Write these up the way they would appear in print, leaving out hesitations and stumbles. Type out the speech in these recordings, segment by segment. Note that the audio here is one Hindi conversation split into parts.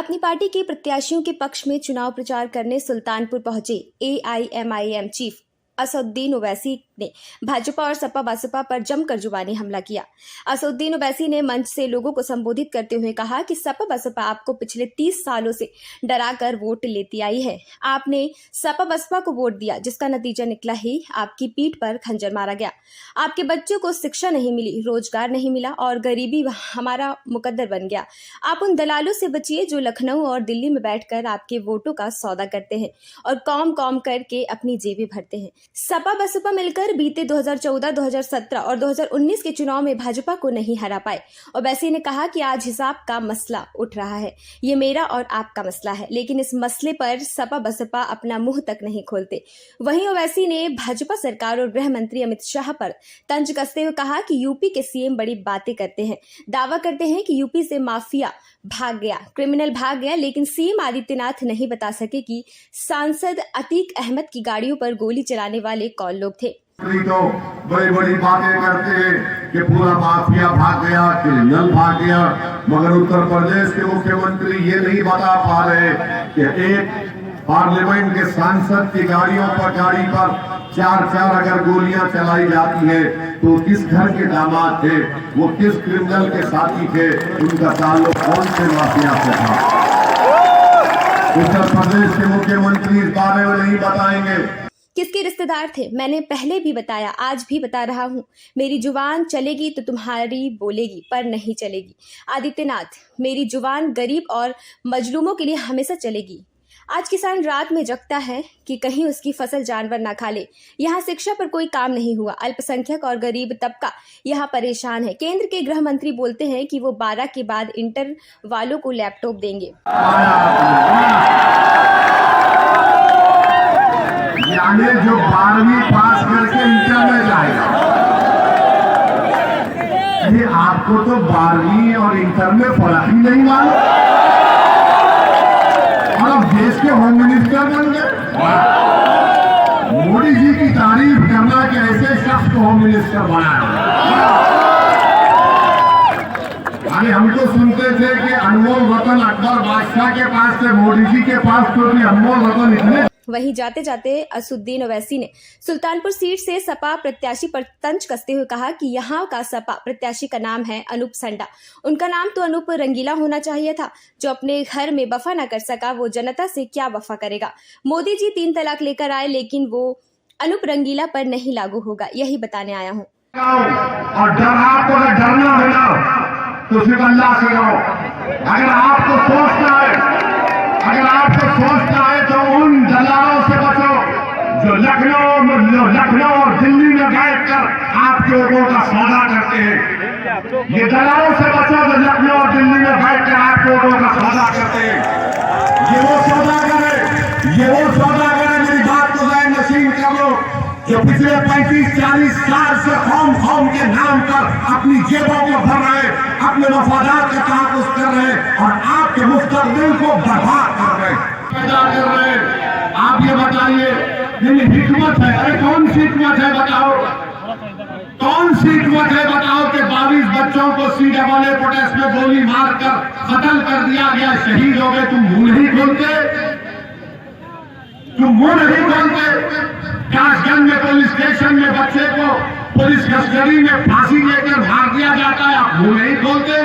अपनी पार्टी के प्रत्याशियों के पक्ष में चुनाव प्रचार करने सुल्तानपुर पहुंचे एआईएमआईएम चीफ असदुद्दीन ओवैसी ने भाजपा और सपा बसपा पर जमकर जुबानी हमला किया। असदुद्दीन ओवैसी ने मंच से लोगों को संबोधित करते हुए कहा कि सपा बसपा आपको पिछले 30 सालों से डराकर वोट लेती आई है। आपने सपा बसपा को वोट दिया, जिसका नतीजा निकला ही आपकी पीठ पर खंजर मारा गया। आपके बच्चों को शिक्षा नहीं मिली, रोजगार नहीं मिला और गरीबी हमारा मुकद्दर बन गया। आप उन दलालों से बचिए जो लखनऊ और दिल्ली में बैठकर आपके वोटों का सौदा करते हैं और कौम कौम करके अपनी जेबें भरते हैं। सपा बसपा मिलकर बीते 2014, 2017 और 2019 के चुनाव में भाजपा को नहीं हरा पाए। ओवैसी ने कहा कि आज हिसाब का मसला उठ रहा है, ये मेरा और आपका मसला है, लेकिन इस मसले पर सपा बसपा अपना मुंह तक नहीं खोलते। वहीं ओवैसी ने भाजपा सरकार और गृह मंत्री अमित शाह पर तंज कसते हुए कहा कि यूपी के सीएम बड़ी बातें करते हैं, दावा करते हैं कि यूपी से माफिया भाग गया, क्रिमिनल भाग गया, लेकिन सीएम आदित्यनाथ नहीं बता सके कि सांसद अतीक अहमद की गाड़ियों पर गोली चलाने वाले कौन लोग थे। तो बड़ी बड़ी बातें करते हैं कि पूरा माफिया भाग गया, क्रिमिनल भाग गया, मगर उत्तर प्रदेश के मुख्यमंत्री ये नहीं बता पा रहे कि एक पार्लियामेंट के सांसद की गाड़ियों पर चार अगर गोलियां चलाई जाती है तो किस घर के दामाद थे, वो किस क्रिमिनल के साथी थे, उनका ताल्लुक कौन से माफिया से था। उत्तर प्रदेश के मुख्यमंत्री इस बारे में नहीं बताएंगे किसके रिश्तेदार थे। मैंने पहले भी बताया, आज भी बता रहा हूँ, मेरी जुबान चलेगी तो तुम्हारी बोलेगी, पर नहीं चलेगी। आदित्यनाथ, मेरी जुबान गरीब और मजलूमों के लिए हमेशा चलेगी। आज किसान रात में जगता है कि कहीं उसकी फसल जानवर ना खा ले। यहाँ शिक्षा पर कोई काम नहीं हुआ, अल्पसंख्यक और गरीब तबका यहाँ परेशान है। केंद्र के गृह मंत्री बोलते हैं कि वो 12 के बाद इंटर वालों को लैपटॉप देंगे। यानी जो 12वीं पास करके इंटर में जाएगा, ये आपको तो 12वीं और इंटर में फर्क ही नहीं मालूम और अब देश के होम मिनिस्टर बन गए। मोदी जी की तारीफ करना कि ऐसे शख्स को होम मिनिस्टर बनाया। हम तो सुनते थे कि अनमोल रतन अकबर बादशाह के पास थे, मोदी जी के पास तो भी अनमोल रतन इतने। वहीं जाते जाते असदुद्दीन ओवैसी ने सुल्तानपुर सीट से सपा प्रत्याशी पर तंज कसते हुए कहा कि यहाँ का सपा प्रत्याशी का नाम है अनूप संडा। उनका नाम तो अनूप रंगीला होना चाहिए था। जो अपने घर में वफा न कर सका, वो जनता से क्या वफा करेगा। मोदी जी 3 तलाक लेकर आए, लेकिन वो अनूप रंगीला पर नहीं लागू होगा, यही बताने आया हूँ। और डर आपको अगर डरना है ना तो सिर्फ अल्लाह से डरो। अगर आपको सोचना है तो उन दलालों से बचो जो लखनऊ और दिल्ली में बैठकर आपके वोटों का सौदा करते हैं। ये दलालों से बचो जो लखनऊ और दिल्ली में बैठकर आपके वोटों का सौदा करते हैं। ये वो सौदा करे मेरी बात को ज़ाहिर नसीब कर लो, जो पिछले 35-40 साल से कौम के नाम पर अपनी जेबों को भर रहे, अपने मफादात का तहफ़्फ़ुज़ कर रहे और आपके मुस्तक़बिल को बर्बाद कर रहे। आप ये बताइए, ये हिकमत है? अरे कौन सी हिकमत है बताओ, कौन सी हिकमत है बताओ कि 22 बच्चों को CAA प्रोटेस्ट में गोली मारकर कत्ल कर दिया गया, शहीद हो गए, तुम मुंह नहीं खोलते? कासगंज में पुलिस स्टेशन में बच्चे को पुलिस कस्टडी में फांसी लेकर मार दिया जाता है, आप मुंह नहीं खोलते?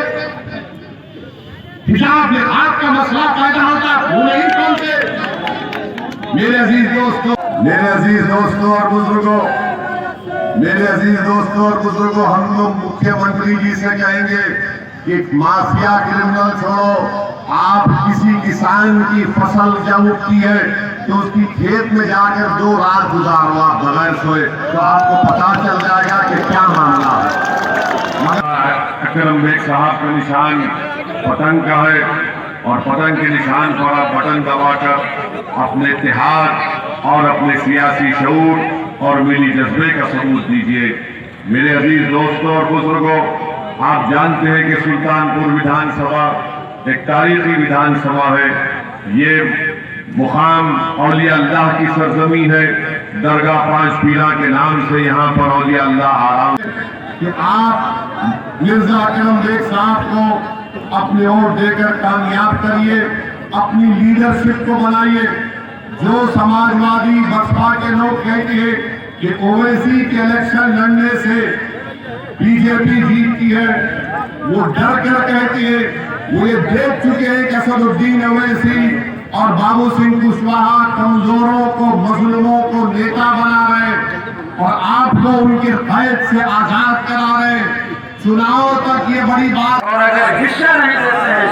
हिजाब लिहाज का मसला पैदा होता है, मुंह नहीं खोलते? मेरे अजीज दोस्तों और बुजुर्गों, हम लोग मुख्यमंत्री जी से कहेंगे कि माफिया क्रिमिनल छोड़ो। आप किसी किसान की फसल जब उगती है तो उसकी खेत में जाकर 2 रात गुजारो आप बगैर सोए, तो आपको पता चल जाएगा कि क्या मामला है। अकरम बेग साहब का निशान पतंग का है और पतंग के निशान पर आप बटन दबाकर अपने इत्तेहाद और अपने सियासी शऊर और मिली जज्बे का सबूत दीजिए। मेरे अजीज दोस्तों और बुजुर्गों, आप जानते हैं कि सुल्तानपुर विधानसभा एक तारीखी विधानसभा है। ये मुकाम औलिया अल्लाह की सरजमी है। दरगाह 5 पीरा के नाम से यहाँ पर औलिया अल्लाह आराम। कि आप मिर्जा अकरम बेग साहब को अपने ओर देकर कामयाब करिए, अपनी लीडरशिप को बनाइए। जो समाजवादी बसपा के लोग कहते हैं कि ओवैसी के इलेक्शन लड़ने से बीजेपी जीतती है, वो डर कर कहते हैं। वो ये देख चुके हैं कि असदुद्दीन ओवैसी और बाबू सिंह कुशवाहा कमजोरों को, मजलूमों को नेता बना रहे हैं और आपको उनके कैद से आजाद करा रहे हैं। चुनाव तक ये बड़ी बात। और अगर हिस्सा नहीं देते हैं,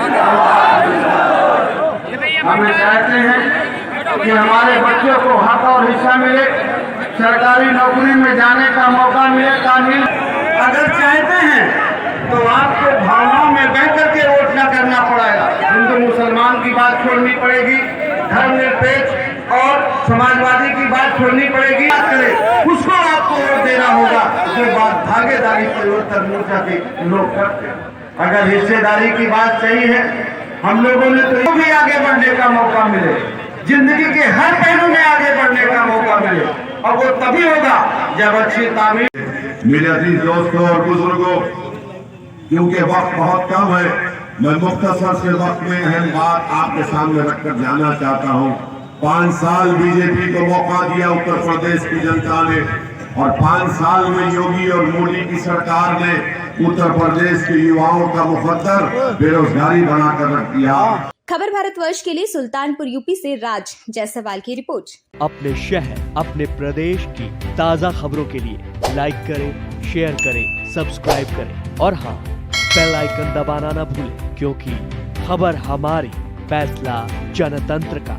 हम चाहते हैं कि हमारे बच्चों को हक और हिस्सा मिले, सरकारी नौकरी में जाने का मौका मिले, तामील। अगर चाहते हैं तो आपको भावनाओं में बह करके वोट न करना पड़ेगा। हिंदू मुसलमान की बात छोड़नी पड़ेगी, धर्मनिरपेक्ष और समाजवादी की बात छोड़नी पड़ेगी। उसको आपको वोट देना होगा जो बात भागीदारी परिवर्तन मोर्चा के लोग करते हैं। अगर हिस्सेदारी की बात सही है, हम लोगों ने तो भी आगे बढ़ने का मौका मिले, जिंदगी के हर पहलू में आगे बढ़ने का मौका मिले, और वो तभी होगा जब अच्छी तामील। मेरे अजीज दोस्तों और बुजुर्गों, क्योंकि वक्त बहुत कम है, मैं मुख्तसर से वक्त में अहम बात आपके सामने रखकर जाना चाहता हूँ। 5 साल बीजेपी को मौका दिया उत्तर प्रदेश की जनता ने, और 5 साल में योगी और मोदी की सरकार ने उत्तर प्रदेश के युवाओं का मुकद्दर बेरोजगारी बनाकर रख दिया। खबर भारतवर्ष के लिए सुल्तानपुर यूपी से राज जायसवाल की रिपोर्ट। अपने शहर, अपने प्रदेश की ताज़ा खबरों के लिए लाइक करें, शेयर करें, सब्सक्राइब करें और हाँ, बेल आइकन दबाना ना भूलें, क्योंकि खबर हमारी, फैसला जनतंत्र का।